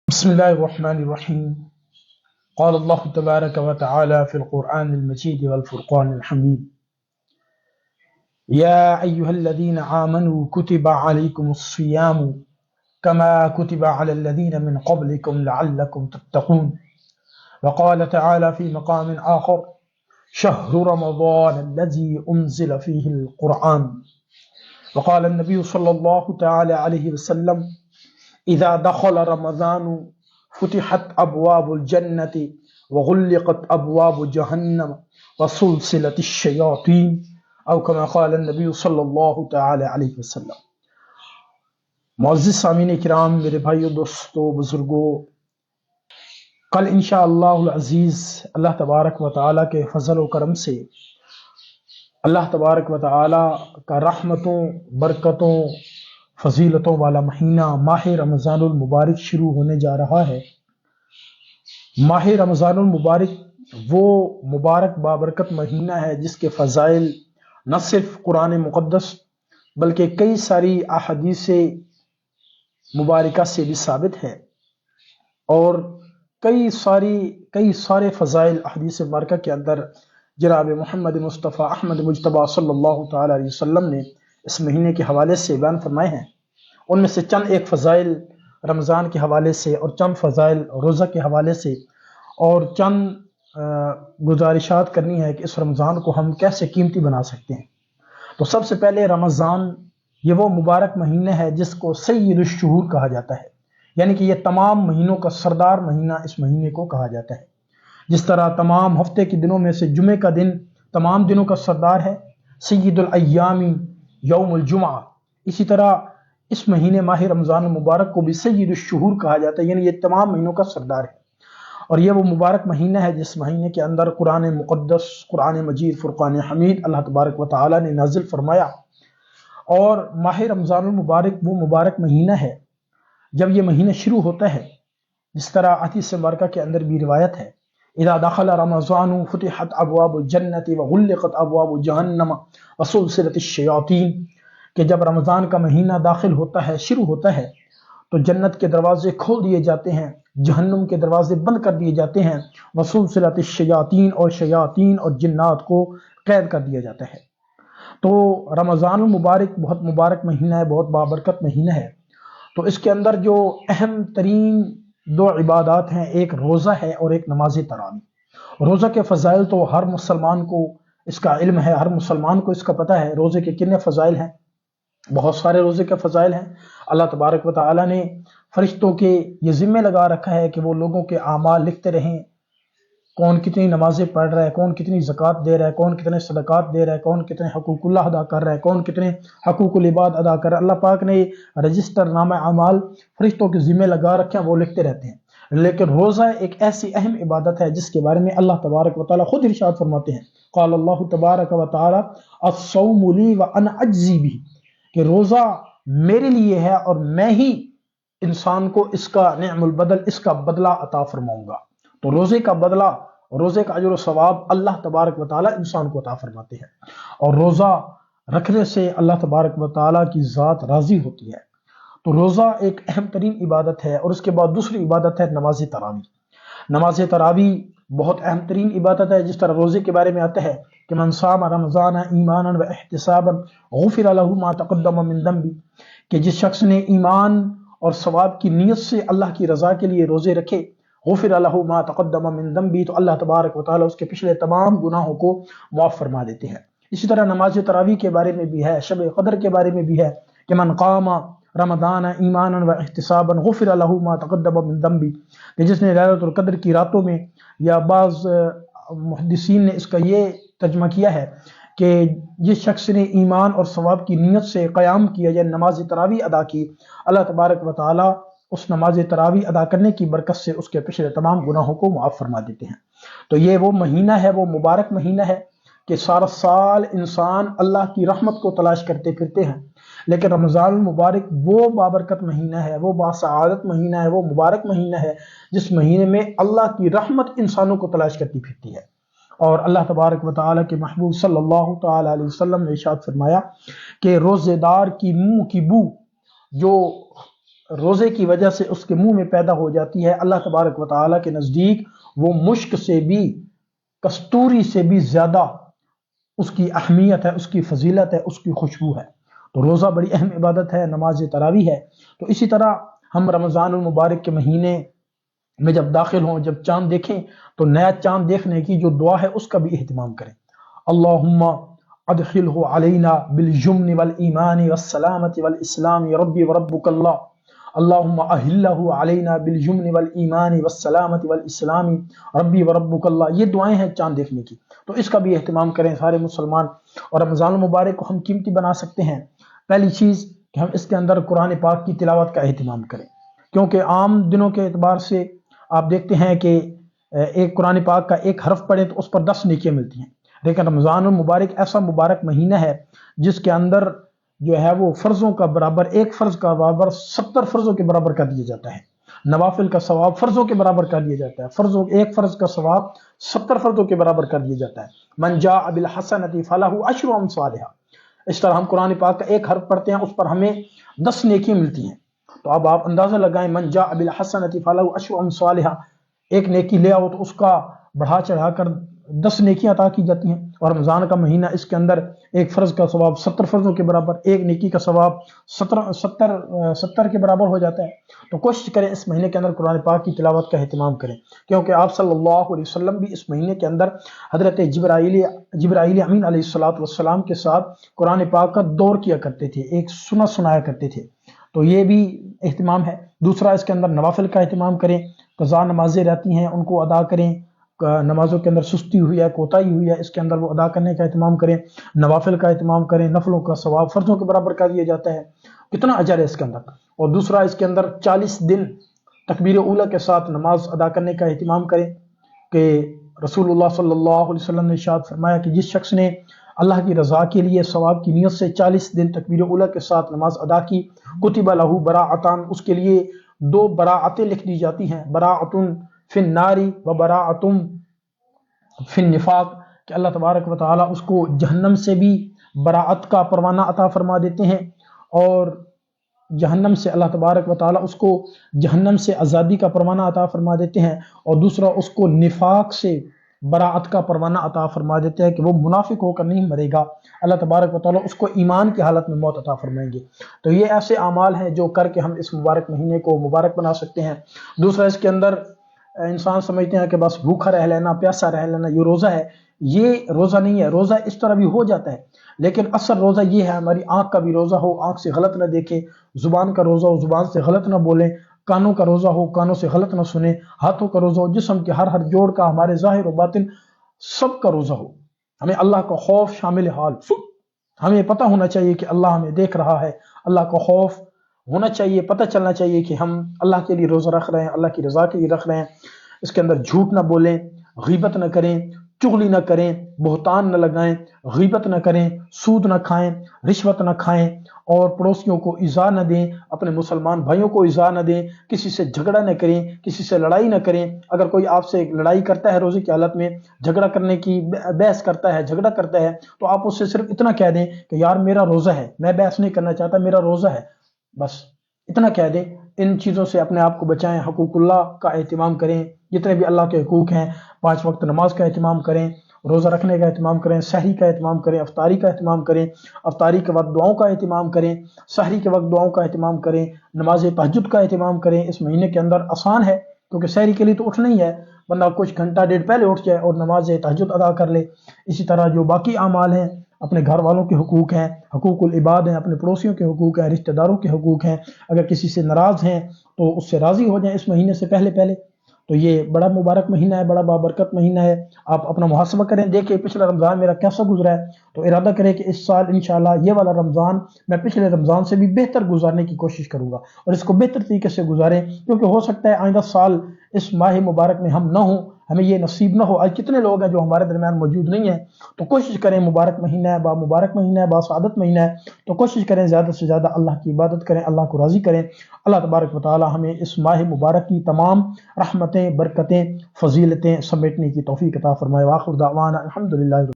بسم الله الرحمن الرحيم. قال الله تبارك وتعالى في القرآن المجيد والفرقان الحميد: يا أيها الذين آمنوا كتب عليكم الصيام كما كتب على الذين من قبلكم لعلكم تتقون. وقال تعالى في مقام آخر: شهر رمضان الذي أنزل فيه القرآن. وقال النبي صلى الله تعالى عليه وسلم: اذا دخل رمضان فتحت ابواب الجنة وغلقت ابواب جہنم وسلسلت الشیاطین، او کما قال النبی صلی اللہ تعالی علیہ وسلم۔ معزز سامعین کرام، میرے بھائیو، دوستو، بزرگو، کل انشاءاللہ العزیز اللہ تبارک و تعالی کے فضل و کرم سے اللہ تبارک و تعالی کا رحمتوں، برکتوں، فضیلتوں والا مہینہ ماہ رمضان المبارک شروع ہونے جا رہا ہے۔ ماہ رمضان المبارک وہ مبارک بابرکت مہینہ ہے جس کے فضائل نہ صرف قرآن مقدس بلکہ کئی ساری احادیث مبارکہ سے بھی ثابت ہے، اور کئی سارے فضائل احادیث مبارکہ کے اندر جناب محمد مصطفیٰ احمد مجتبیٰ صلی اللہ تعالی علیہ وسلم نے اس مہینے کے حوالے سے بیان فرمائے ہیں۔ ان میں سے چند ایک فضائل رمضان کے حوالے سے، اور چند فضائل روزہ کے حوالے سے، اور چند گزارشات کرنی ہے کہ اس رمضان کو ہم کیسے قیمتی بنا سکتے ہیں۔ تو سب سے پہلے رمضان یہ وہ مبارک مہینہ ہے جس کو سید الشہور کہا جاتا ہے، یعنی کہ یہ تمام مہینوں کا سردار مہینہ اس مہینے کو کہا جاتا ہے۔ جس طرح تمام ہفتے کے دنوں میں سے جمعے کا دن تمام دنوں کا سردار ہے، سید الایام یوم الجمعہ، اسی طرح اس مہینے ماہ رمضان المبارک کو بھی سید الشہور کہا جاتا ہے، یعنی یہ تمام مہینوں کا سردار ہے۔ اور یہ وہ مبارک مہینہ ہے جس مہینے کے اندر قرآن مقدس، قرآن مجید، فرقان حمید اللہ تبارک و تعالی نے نازل فرمایا۔ اور ماہ رمضان المبارک وہ مبارک مہینہ ہے جب یہ مہینہ شروع ہوتا ہے، جس طرح حدیث مبارکہ کے اندر بھی روایت ہے: اذا دخل رمضان فتحت ابواب الجنة وغلقت ابواب جہنم وسلسلت الشیاطین، کہ جب رمضان کا مہینہ داخل ہوتا ہے، شروع ہوتا ہے، تو جنت کے دروازے کھول دیے جاتے ہیں، جہنم کے دروازے بند کر دیے جاتے ہیں، وسلسلت الشیاطین، اور شیاطین اور جنات کو قید کر دیا جاتا ہے۔ تو رمضان المبارک بہت مبارک مہینہ ہے، بہت بابرکت مہینہ ہے۔ تو اس کے اندر جو اہم ترین دو عبادات ہیں، ایک روزہ ہے اور ایک نماز تراویح۔ روزہ کے فضائل تو ہر مسلمان کو اس کا علم ہے، ہر مسلمان کو اس کا پتہ ہے۔ روزے کے کتنے فضائل ہیں؟ بہت سارے روزے کے فضائل ہیں۔ اللہ تبارک و تعالی نے فرشتوں کے یہ ذمہ لگا رکھا ہے کہ وہ لوگوں کے اعمال لکھتے رہیں، کون کتنی نمازیں پڑھ رہا ہے، کون کتنی زکوٰۃ دے رہا ہے، کون کتنے صدقات دے رہا ہے، کون کتنے حقوق اللہ ادا کر رہا ہے، کون کتنے حقوق العباد ادا کر رہا ہے۔ اللہ پاک نے رجسٹر نامہ اعمال فرشتوں کے ذمہ لگا رکھے ہیں، وہ لکھتے رہتے ہیں۔ لیکن روزہ ایک ایسی اہم عبادت ہے جس کے بارے میں اللہ تبارک و تعالیٰ خود ارشاد فرماتے ہیں: قال اللہ تبارک و تعالیٰ الصوم لی وانا اجزی بہ، کہ روزہ میرے لیے ہے اور میں ہی انسان کو اس کا نعم البدل، اس کا بدلہ عطا فرماؤں گا۔ تو روزے کا بدلہ، روزے کا اجر و ثواب اللہ تبارک و تعالیٰ انسان کو عطا فرماتے ہیں، اور روزہ رکھنے سے اللہ تبارک و تعالیٰ کی ذات راضی ہوتی ہے۔ تو روزہ ایک اہم ترین عبادت ہے۔ اور اس کے بعد دوسری عبادت ہے نماز تراویح۔ نماز تراویح بہت اہم ترین عبادت ہے۔ جس طرح روزے کے بارے میں آتا ہے کہ من صام رمضان ایمانا و احتسابا غفر له ما تقدم من ذنبه، کہ جس شخص نے ایمان اور ثواب کی نیت سے اللہ کی رضا کے لیے روزے رکھے، غفر له ما تقدم من ذنبه، تو اللہ تبارک و تعالیٰ اس کے پچھلے تمام گناہوں کو معاف فرما دیتے ہیں۔ اسی طرح نماز تراویح کے بارے میں بھی ہے، شب قدر کے بارے میں بھی ہے کہ من قام رمضان ایمانا و احتسابا غفر له ما تقدم من ذنبه، کہ جس نے لیلۃ القدر کی راتوں میں، یا بعض محدثین نے اس کا یہ ترجمہ کیا ہے کہ جس شخص نے ایمان اور ثواب کی نیت سے قیام کیا یا نماز تراویح ادا کی، اللہ تبارک و تعالیٰ اس نماز تراویح ادا کرنے کی برکت سے اس کے پچھلے تمام گناہوں کو معاف فرما دیتے ہیں۔ تو یہ وہ مہینہ ہے، وہ مبارک مہینہ ہے کہ سارا سال انسان اللہ کی رحمت کو تلاش کرتے پھرتے ہیں، لیکن رمضان المبارک وہ بابرکت مہینہ ہے، وہ باسعادت مہینہ ہے، وہ مبارک مہینہ ہے جس مہینے میں اللہ کی رحمت انسانوں کو تلاش کرتی پھرتی ہے۔ اور اللہ تبارک و تعالیٰ کے محبوب صلی اللہ تعالی علیہ وسلم نے ارشاد فرمایا کہ روزے دار کی منہ کی بو جو روزے کی وجہ سے اس کے منہ میں پیدا ہو جاتی ہے، اللہ تبارک و تعالیٰ کے نزدیک وہ مشک سے بھی، کستوری سے بھی زیادہ اس کی اہمیت ہے، اس کی فضیلت ہے، اس کی خوشبو ہے۔ تو روزہ بڑی اہم عبادت ہے، نماز تراویح ہے۔ تو اسی طرح ہم رمضان المبارک کے مہینے میں جب داخل ہوں، جب چاند دیکھیں تو نیا چاند دیکھنے کی جو دعا ہے اس کا بھی اہتمام کریں۔ اللہم ادخلہ علینا بالجمن والایمان والسلامت والاسلام ربی وربک اللہ، اللہم اہلہ علینا بالجمن والایمان والسلامت والاسلام ربی وربک اللہ۔ یہ دعائیں ہیں چاند دیکھنے کی، تو اس کا بھی اہتمام کریں سارے مسلمان۔ اور رمضان المبارک کو ہم قیمتی بنا سکتے ہیں۔ پہلی چیز کہ ہم اس کے اندر قرآن پاک کی تلاوت کا اہتمام کریں، کیونکہ عام دنوں کے اعتبار سے آپ دیکھتے ہیں کہ ایک قرآن پاک کا ایک حرف پڑھیں تو اس پر 10 نیکیاں ملتی ہیں، لیکن رمضان المبارک ایسا مبارک مہینہ ہے جس کے اندر جو ہے وہ فرضوں کا برابر، ایک فرض کا برابر 70 فرضوں کے برابر کر دیا جاتا ہے، نوافل کا ثواب فرضوں کے برابر کر دیا جاتا ہے، ایک فرض کا ثواب 70 فرضوں کے برابر کر دیا جاتا ہے۔ من جاء بالحسنۃ فلہ عشر امثالها۔ اس طرح ہم قرآن پاک کا ایک حرف پڑھتے ہیں، اس پر ہمیں 10 نیکیاں ملتی ہیں۔ تو اب آپ اندازہ لگائیں، من جاء بالحسنۃ فلہ عشر امثالها، ایک نیکی لے آؤ تو اس کا بڑھا چڑھا کر 10 نیکیاں عطا کی جاتی ہیں۔ اور رمضان کا مہینہ، اس کے اندر ایک فرض کا ثواب 70 فرضوں کے برابر، ایک نیکی کا ثواب 70 کے برابر ہو جاتا ہے۔ تو کوشش کریں اس مہینے کے اندر قرآن پاک کی تلاوت کا اہتمام کریں، کیونکہ آپ صلی اللہ علیہ وسلم بھی اس مہینے کے اندر حضرت جبرائیل امین علیہ السلام کے ساتھ قرآن پاک کا دور کیا کرتے تھے، ایک سنایا کرتے تھے۔ تو یہ بھی اہتمام ہے۔ دوسرا، اس کے اندر نوافل کا اہتمام کریں، قضا نمازیں رہتی ہیں ان کو ادا کریں، نمازوں کے اندر سستی ہوئی ہے، کوتاہی ہوئی ہے، اس کے اندر وہ ادا کرنے کا اہتمام کریں، نوافل کا اہتمام کریں، نفلوں کا ثواب فرضوں کے برابر کر دیا جاتا ہے، کتنا اجر ہے اس کے اندر۔ اور دوسرا، اس کے اندر 40 دن تکبیر اولی کے ساتھ نماز ادا کرنے کا اہتمام کریں، کہ رسول اللہ صلی اللہ علیہ وسلم نے ارشاد فرمایا کہ جس شخص نے اللہ کی رضا کے لیے ثواب کی نیت سے 40 دن تکبیر اولی کے ساتھ نماز ادا کی، کتب لہ براءتان، اس کے لیے 2 براعتیں لکھ دی جاتی ہیں، براءتن فی النار و براءتن فی النفاق، کہ اللہ تبارک و تعالیٰ اس کو جہنم سے بھی براعت کا پروانہ عطا فرما دیتے ہیں، اور جہنم سے اللہ تبارک و تعالیٰ اس کو جہنم سے آزادی کا پروانہ عطا فرما دیتے ہیں، اور دوسرا اس کو نفاق سے براعت کا پروانہ عطا فرما دیتے ہیں کہ وہ منافق ہو کر نہیں مرے گا، اللہ تبارک و تعالیٰ اس کو ایمان کی حالت میں موت عطا فرمائیں گے۔ تو یہ ایسے اعمال ہیں جو کر کے ہم اس مبارک مہینے کو مبارک بنا سکتے ہیں۔ دوسرا، اس کے اندر انسان سمجھتے ہیں کہ بس بھوکا رہ لینا، پیاسا رہ لینا یہ روزہ ہے، یہ روزہ نہیں ہے۔ روزہ اس طرح بھی ہو جاتا ہے، لیکن اصل روزہ یہ ہے ہماری آنکھ کا بھی روزہ ہو، آنکھ سے غلط نہ دیکھیں، زبان کا روزہ ہو، زبان سے غلط نہ بولیں، کانوں کا روزہ ہو، کانوں سے غلط نہ سنیں، ہاتھوں کا روزہ ہو، جسم کے ہر جوڑ کا، ہمارے ظاہر و باطن سب کا روزہ ہو۔ ہمیں اللہ کا خوف شامل حال، ہمیں پتہ ہونا چاہیے کہ اللہ ہمیں دیکھ رہا ہے، اللہ کا خوف ہونا چاہیے، پتہ چلنا چاہیے کہ ہم اللہ کے لیے روزہ رکھ رہے ہیں، اللہ کی رضا کے لیے رکھ رہے ہیں۔ اس کے اندر جھوٹ نہ بولیں، غیبت نہ کریں، چغلی نہ کریں، بہتان نہ لگائیں، غیبت نہ کریں، سود نہ کھائیں، رشوت نہ کھائیں، اور پڑوسیوں کو ایذا نہ دیں، اپنے مسلمان بھائیوں کو ایذا نہ دیں، کسی سے جھگڑا نہ کریں، کسی سے لڑائی نہ کریں۔ اگر کوئی آپ سے لڑائی کرتا ہے روزے کی حالت میں، جھگڑا کرنے کی بحث کرتا ہے، جھگڑا کرتا ہے، تو آپ اس سے صرف اتنا کہہ دیں کہ یار میرا روزہ ہے، میں بحث نہیں کرنا چاہتا، میرا روزہ ہے، بس اتنا کہہ دیں۔ ان چیزوں سے اپنے آپ کو بچائیں، حقوق اللہ کا اہتمام کریں، جتنے بھی اللہ کے حقوق ہیں، 5 وقت نماز کا اہتمام کریں، روزہ رکھنے کا اہتمام کریں، سحری کا اہتمام کریں، افطاری کا اہتمام کریں، افطاری کے وقت دعاؤں کا اہتمام کریں، سحری کے وقت دعاؤں کا اہتمام کریں، نماز تہجد کا اہتمام کریں۔ اس مہینے کے اندر آسان ہے، کیونکہ سحری کے لیے تو اٹھنا ہی ہے، بندہ کچھ گھنٹہ ڈیڑھ پہلے اٹھ جائے اور نماز تہجد ادا کر لے۔ اسی طرح جو باقی اعمال ہیں، اپنے گھر والوں کے حقوق ہیں، حقوق العباد ہیں، اپنے پڑوسیوں کے حقوق ہیں، رشتہ داروں کے حقوق ہیں، اگر کسی سے ناراض ہیں تو اس سے راضی ہو جائیں اس مہینے سے پہلے۔ تو یہ بڑا مبارک مہینہ ہے، بڑا بابرکت مہینہ ہے۔ آپ اپنا محاسبہ کریں، دیکھیں پچھلا رمضان میرا کیسا گزرا ہے، تو ارادہ کریں کہ اس سال انشاءاللہ یہ والا رمضان میں پچھلے رمضان سے بھی بہتر گزارنے کی کوشش کروں گا، اور اس کو بہتر طریقے سے گزاریں، کیونکہ ہو سکتا ہے آئندہ سال اس ماہ مبارک میں ہم نہ ہوں، ہمیں یہ نصیب نہ ہو۔ آج کتنے لوگ ہیں جو ہمارے درمیان موجود نہیں ہیں، تو کوشش کریں، مبارک مہینہ ہے، مبارک مہینہ ہے، باسعادت مہینہ ہے، تو کوشش کریں زیادہ سے زیادہ اللہ کی عبادت کریں، اللہ کو راضی کریں۔ اللہ تبارک و تعالی ہمیں اس ماہ مبارک کی تمام رحمتیں، برکتیں، فضیلتیں سمیٹنے کی توفیق عطا فرمائے۔ وآخر دعوانا الحمدللہ۔